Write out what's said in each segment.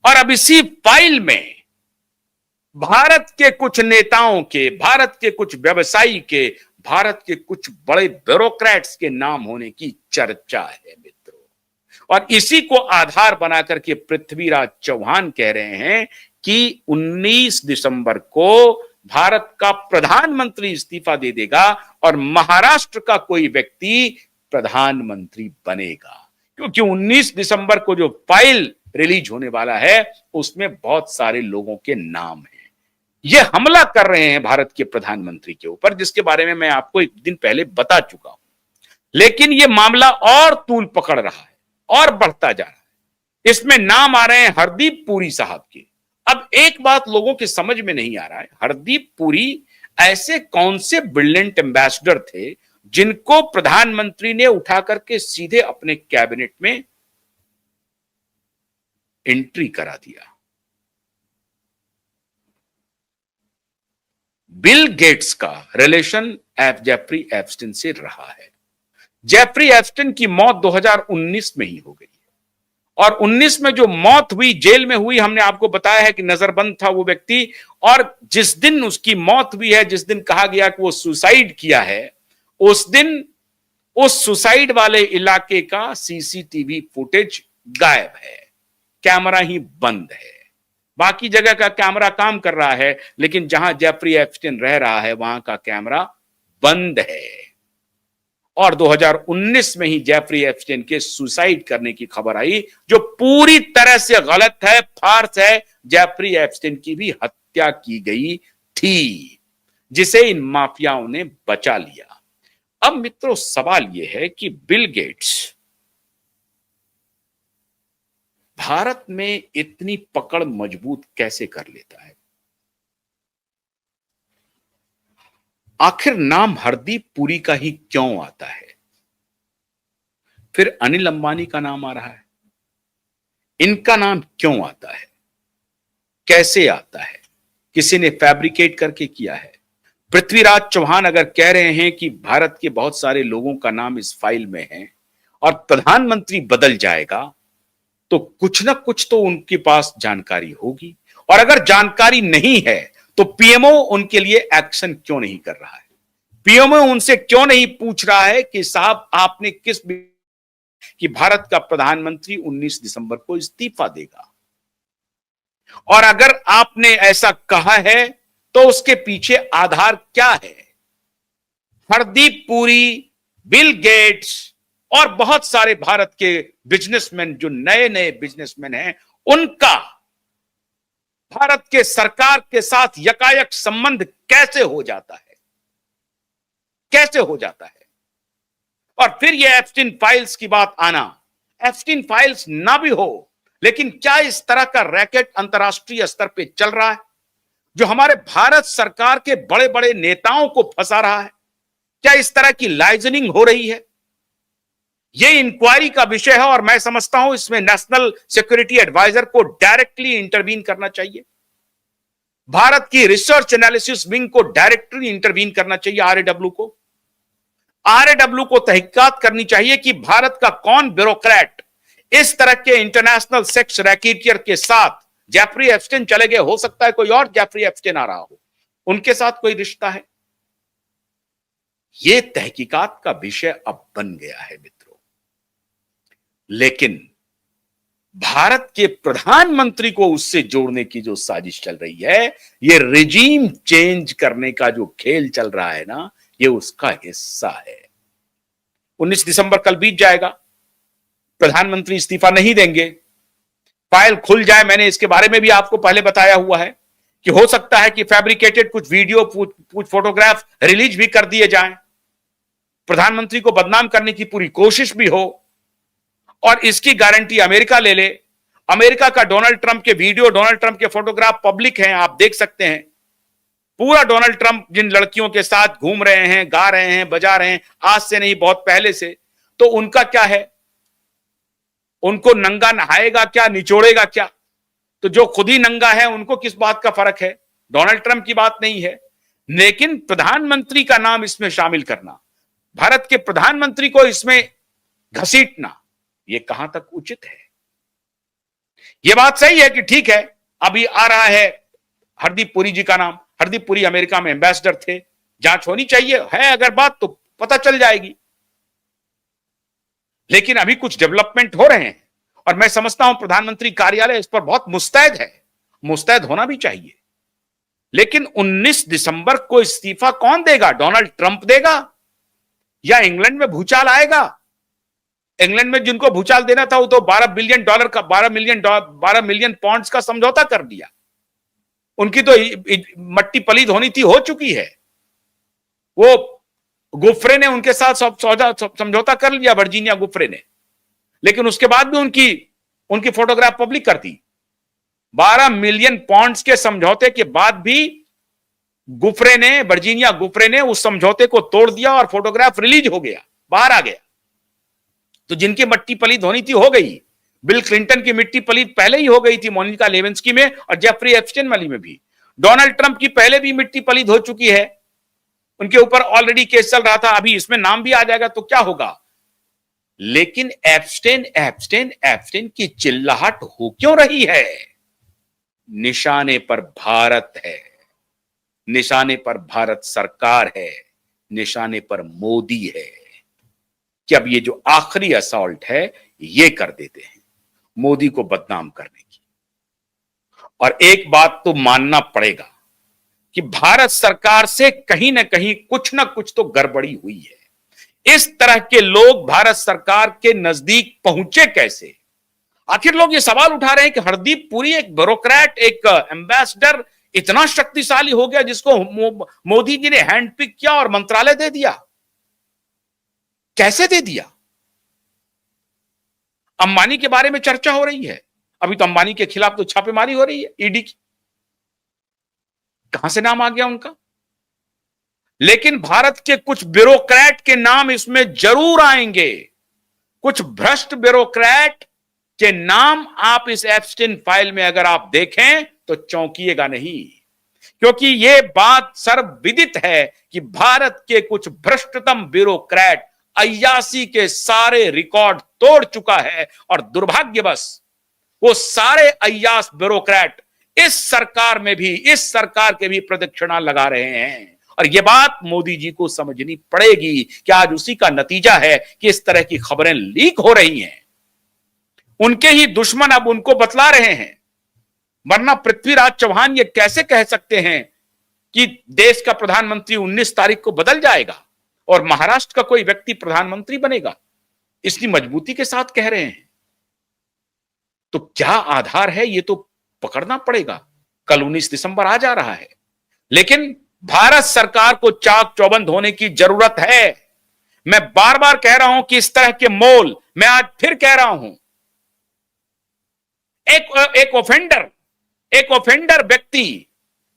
और अब इसी फाइल में भारत के कुछ नेताओं के, भारत के कुछ व्यवसायी के, भारत के कुछ बड़े ब्यूरोक्रेट्स के नाम होने की चर्चा है मित्रों। और इसी को आधार बनाकर के पृथ्वीराज चौहान कह रहे हैं कि 19 दिसंबर को भारत का प्रधानमंत्री इस्तीफा दे देगा और महाराष्ट्र का कोई व्यक्ति प्रधानमंत्री बनेगा, क्योंकि 19 दिसंबर को जो फाइल रिलीज होने वाला है उसमें बहुत सारे लोगों के नाम हैं। ये हमला कर रहे हैं भारत के प्रधानमंत्री के ऊपर, जिसके बारे में मैं आपको एक दिन पहले बता चुका हूं। लेकिन ये मामला और तूल पकड़ रहा है और बढ़ता जा रहा है। इसमें नाम आ रहे हैं हरदीप पुरी साहब के। अब एक बात लोगों के समझ में नहीं आ रहा है, हरदीप पुरी ऐसे कौन से ब्रिलियंट एम्बेसडर थे जिनको प्रधानमंत्री ने उठा करके सीधे अपने कैबिनेट में एंट्री करा दिया। बिल गेट्स का रिलेशन जेफरी एप्स्टीन से रहा है। जेफरी एप्स्टीन की मौत 2019 में ही हो गई है और 19 में जो मौत हुई, जेल में हुई, हमने आपको बताया है कि नजरबंद था वो व्यक्ति। और जिस दिन उसकी मौत हुई है, जिस दिन कहा गया कि वो सुसाइड किया है, उस दिन उस सुसाइड वाले इलाके का सीसीटीवी फुटेज गायब है, कैमरा ही बंद है। बाकी जगह का कैमरा काम कर रहा है, लेकिन जहां जेफरी एप्स्टीन रह रहा है वहां का कैमरा बंद है। और 2019 में ही जेफरी एप्स्टीन के सुसाइड करने की खबर आई, जो पूरी तरह से गलत है, फार्स है। जेफरी एप्स्टीन की भी हत्या की गई थी, जिसे इन माफियाओं ने बचा लिया। अब मित्रों, सवाल यह है कि बिल गेट्स भारत में इतनी पकड़ मजबूत कैसे कर लेता है? आखिर नाम हरदीप पुरी का ही क्यों आता है? फिर अनिल अंबानी का नाम आ रहा है, इनका नाम क्यों आता है? कैसे आता है? किसी ने फैब्रिकेट करके किया है? पृथ्वीराज चौहान अगर कह रहे हैं कि भारत के बहुत सारे लोगों का नाम इस फाइल में है और प्रधानमंत्री बदल जाएगा, तो कुछ ना कुछ तो उनके पास जानकारी होगी। और अगर जानकारी नहीं है तो पीएमओ उनके लिए एक्शन क्यों नहीं कर रहा है? पीएमओ उनसे क्यों नहीं पूछ रहा है कि साहब आपने किस कि भारत का प्रधानमंत्री 19 दिसंबर को इस्तीफा देगा, और अगर आपने ऐसा कहा है तो उसके पीछे आधार क्या है? हरदीप पुरी, बिल गेट्स और बहुत सारे भारत के बिजनेसमैन, जो नए नए बिजनेसमैन हैं, उनका भारत के सरकार के साथ यकायक संबंध कैसे हो जाता है? कैसे हो जाता है? और फिर ये एप्स्टीन फाइल्स की बात आना, एप्स्टीन फाइल्स ना भी हो, लेकिन क्या इस तरह का रैकेट अंतरराष्ट्रीय स्तर पे चल रहा है जो हमारे भारत सरकार के बड़े बड़े नेताओं को फंसा रहा है? क्या इस तरह की लाइजनिंग हो रही है? यह इंक्वायरी का विषय है और मैं समझता हूं इसमें नेशनल सिक्योरिटी एडवाइजर को डायरेक्टली इंटरवीन करना चाहिए। भारत की रिसर्च एनालिसिस विंग को डायरेक्टली इंटरवीन करना चाहिए। आरएडब्ल्यू को तहकीकात करनी चाहिए कि भारत का कौन ब्यूरोक्रेट इस तरह के इंटरनेशनल सेक्स रैकेटियर के साथ, जेफरी एप्स्टीन चले गए, हो सकता है कोई और जेफरी एप्स्टीन आ रहा हो, उनके साथ कोई रिश्ता है। यह तहकीकात का विषय अब बन गया है मित्रों। लेकिन भारत के प्रधानमंत्री को उससे जोड़ने की जो साजिश चल रही है, यह रिजीम चेंज करने का जो खेल चल रहा है ना, यह उसका हिस्सा है। 19 दिसंबर कल बीत जाएगा, प्रधानमंत्री इस्तीफा नहीं देंगे, फाइल खुल जाए। मैंने इसके बारे में भी आपको पहले बताया हुआ है कि हो सकता है कि फैब्रिकेटेड कुछ वीडियो, कुछ फोटोग्राफ रिलीज भी कर दिए जाएं, प्रधानमंत्री को बदनाम करने की पूरी कोशिश भी हो, और इसकी गारंटी अमेरिका ले ले। अमेरिका का डोनाल्ड ट्रंप के वीडियो, डोनाल्ड ट्रंप के फोटोग्राफ पब्लिक हैं, आप देख सकते हैं। पूरा डोनाल्ड ट्रंप जिन लड़कियों के साथ घूम रहे हैं, गा रहे हैं, बजा रहे हैं, आज से नहीं बहुत पहले से, तो उनका क्या है? उनको नंगा नहाएगा क्या, निचोड़ेगा क्या? तो जो खुद ही नंगा है उनको किस बात का फर्क है? डोनाल्ड ट्रंप की बात नहीं है। लेकिन प्रधानमंत्री का नाम इसमें शामिल करना, भारत के प्रधानमंत्री को इसमें घसीटना, यह कहां तक उचित है? यह बात सही है कि ठीक है, अभी आ रहा है हरदीप पुरी जी का नाम। हरदीप पुरी अमेरिका में एम्बेसडर थे, जांच होनी चाहिए है अगर बात तो पता चल जाएगी। लेकिन अभी कुछ डेवलपमेंट हो रहे हैं और मैं समझता हूं प्रधानमंत्री कार्यालय इस पर बहुत मुस्तैद है, मुस्तैद होना भी चाहिए। लेकिन 19 दिसंबर को इस्तीफा कौन देगा? डोनाल्ड ट्रंप देगा या इंग्लैंड में भूचाल आएगा? इंग्लैंड में जिनको भूचाल देना था वो तो $12 बिलियन का 12 मिलियन पॉन्ड्स का समझौता कर दिया। उनकी तो मट्टी पलीद होनी थी, हो चुकी है। वो गुफ्रे ने उनके साथ समझौता कर लिया, वर्जीनिया गुफ्रे ने, लेकिन उसके बाद भी उनकी फोटोग्राफ पब्लिक कर दी। 12 मिलियन पॉन्ड्स के समझौते के बाद भी वर्जीनिया गुफ्रे ने उस समझौते को तोड़ दिया और फोटोग्राफ रिलीज हो गया, बाहर आ गया। तो जिनकी मट्टी पलीद होनी थी हो गई। बिल क्लिंटन की मिट्टी पलीद पहले ही हो गई थी, मोनिका लेविंस्की में और जेफरी एप्स्टेन वाली में भी। डोनाल्ड ट्रंप की पहले भी मिट्टी पलीद हो चुकी है, उनके ऊपर ऑलरेडी केस चल रहा था, अभी इसमें नाम भी आ जाएगा तो क्या होगा। लेकिन एप्स्टेन एप्स्टेन एप्स्टेन की चिल्लाहट हो क्यों रही है? निशाने पर भारत है, निशाने पर भारत सरकार है, निशाने पर मोदी है कि अब ये जो आखिरी असॉल्ट है ये कर देते हैं मोदी को बदनाम करने की। और एक बात तो मानना पड़ेगा कि भारत सरकार से कहीं ना कहीं कुछ ना कुछ तो गड़बड़ी हुई है। इस तरह के लोग भारत सरकार के नजदीक पहुंचे कैसे? आखिर लोग ये सवाल उठा रहे हैं कि हरदीप पुरी एक ब्यूरोक्रेट, एक एम्बेसडर इतना शक्तिशाली हो गया जिसको मोदी जी ने हैंडपिक किया और मंत्रालय दे दिया। कैसे दे दिया? अंबानी के बारे में चर्चा हो रही है, अभी तो अंबानी के खिलाफ तो छापेमारी हो रही है ईडी की, कहां से नाम आ गया उनका। लेकिन भारत के कुछ ब्यूरोक्रेट के नाम इसमें जरूर आएंगे। कुछ भ्रष्ट ब्यूरोक्रेट के नाम आप इस एप्स्टेन फाइल में अगर आप देखें तो चौंकिएगा नहीं, क्योंकि यह बात सर्वविदित है कि भारत के कुछ भ्रष्टतम ब्यूरोक्रेट अय्यासी के सारे रिकॉर्ड तोड़ चुका है और दुर्भाग्यवश वो सारे अय्यास ब्यूरोक्रेट इस सरकार में भी, इस सरकार के भी प्रदक्षिणा लगा रहे हैं। और यह बात मोदी जी को समझनी पड़ेगी कि आज उसी का नतीजा है कि इस तरह की खबरें लीक हो रही हैं। उनके ही दुश्मन अब उनको बतला रहे हैं, वरना पृथ्वीराज चौहान ये कैसे कह सकते हैं कि देश का प्रधानमंत्री 19 तारीख को बदल जाएगा और महाराष्ट्र का कोई व्यक्ति प्रधानमंत्री बनेगा? इतनी मजबूती के साथ कह रहे हैं तो क्या आधार है ये तो पकड़ना पड़ेगा। कल 19 दिसंबर आ जा रहा है, लेकिन भारत सरकार को चाक चौबंद होने की जरूरत है। मैं बार बार कह रहा हूं कि इस तरह के मोल, मैं आज फिर कह रहा हूं, एक ओफेंडर व्यक्ति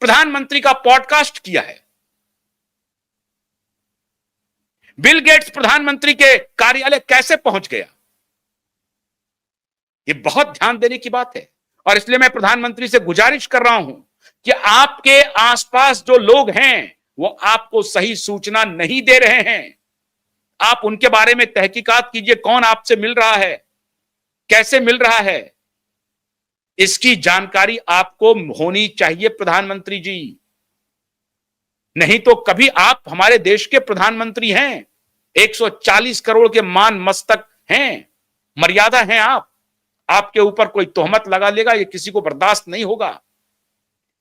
प्रधानमंत्री का पॉडकास्ट किया है। बिल गेट्स प्रधानमंत्री के कार्यालय कैसे पहुंच गया? यह बहुत ध्यान देने की बात है और इसलिए मैं प्रधानमंत्री से गुजारिश कर रहा हूं कि आपके आसपास जो लोग हैं वो आपको सही सूचना नहीं दे रहे हैं। आप उनके बारे में तहकीकात कीजिए, कौन आपसे मिल रहा है, कैसे मिल रहा है, इसकी जानकारी आपको होनी चाहिए प्रधानमंत्री जी। नहीं तो कभी आप हमारे देश के प्रधानमंत्री हैं, 140 करोड़ के मान मस्तक हैं, मर्यादा हैं आप, आपके ऊपर कोई तोहमत लगा लेगा, ये किसी को बर्दाश्त नहीं होगा।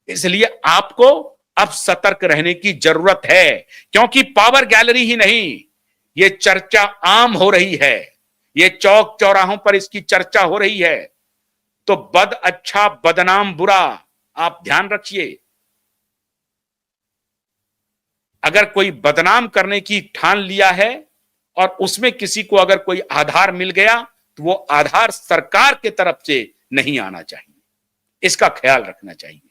इसलिए आपको अब सतर्क रहने की जरूरत है, क्योंकि पावर गैलरी ही नहीं, ये चर्चा आम हो रही है, ये चौक चौराहों पर इसकी चर्चा हो रही है। तो बद अच्छा बदनाम बुरा, आप ध्यान रखिए। अगर कोई बदनाम करने की ठान लिया है और उसमें किसी को अगर कोई आधार मिल गया तो वो आधार सरकार के तरफ से नहीं आना चाहिए, इसका ख्याल रखना चाहिए।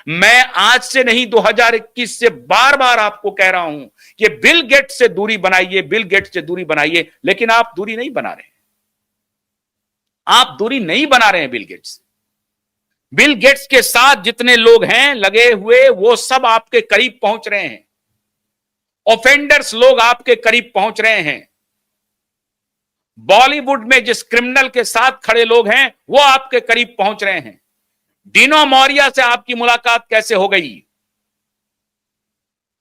मैं आज से नहीं 2021 से बार बार आपको कह रहा हूं कि बिल गेट्स से दूरी बनाइए, बिल गेट्स से दूरी बनाइए, लेकिन आप दूरी नहीं बना रहे हैं। आप दूरी नहीं बना रहे हैं बिल गेट्स से। बिल गेट्स के साथ जितने लोग हैं लगे हुए वो सब आपके करीब पहुंच रहे हैं, ऑफेंडर्स लोग आपके करीब पहुंच रहे हैं। बॉलीवुड में जिस क्रिमिनल के साथ खड़े लोग हैं वो आपके करीब पहुंच रहे हैं। डिनो मौर्या से आपकी मुलाकात कैसे हो गई?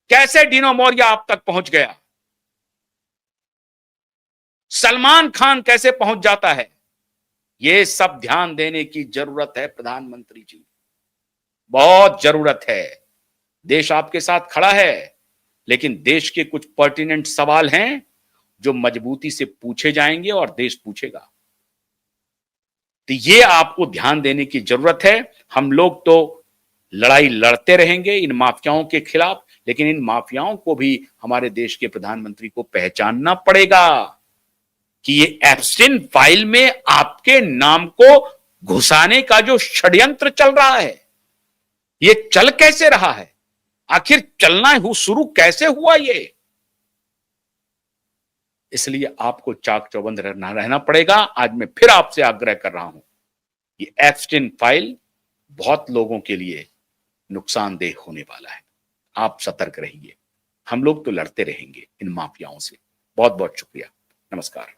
कैसे डिनो मौर्या आप तक पहुंच गया? सलमान खान कैसे पहुंच जाता है? यह सब ध्यान देने की जरूरत है प्रधानमंत्री जी, बहुत जरूरत है। देश आपके साथ खड़ा है, लेकिन देश के कुछ पर्टिनेंट सवाल हैं जो मजबूती से पूछे जाएंगे और देश पूछेगा। तो ये आपको ध्यान देने की जरूरत है। हम लोग तो लड़ाई लड़ते रहेंगे इन माफियाओं के खिलाफ, लेकिन इन माफियाओं को भी हमारे देश के प्रधानमंत्री को पहचानना पड़ेगा कि ये एप्स्टीन फाइल में आपके नाम को घुसाने का जो षड्यंत्र चल रहा है, ये चल कैसे रहा है? आखिर चलना शुरू कैसे हुआ ये? इसलिए आपको चाक चौबंद रहना पड़ेगा। आज मैं फिर आपसे आग्रह कर रहा हूं, ये एप्स्टीन फाइल बहुत लोगों के लिए नुकसानदेह होने वाला है। आप सतर्क रहिए। हम लोग तो लड़ते रहेंगे इन माफियाओं से। बहुत बहुत शुक्रिया। नमस्कार।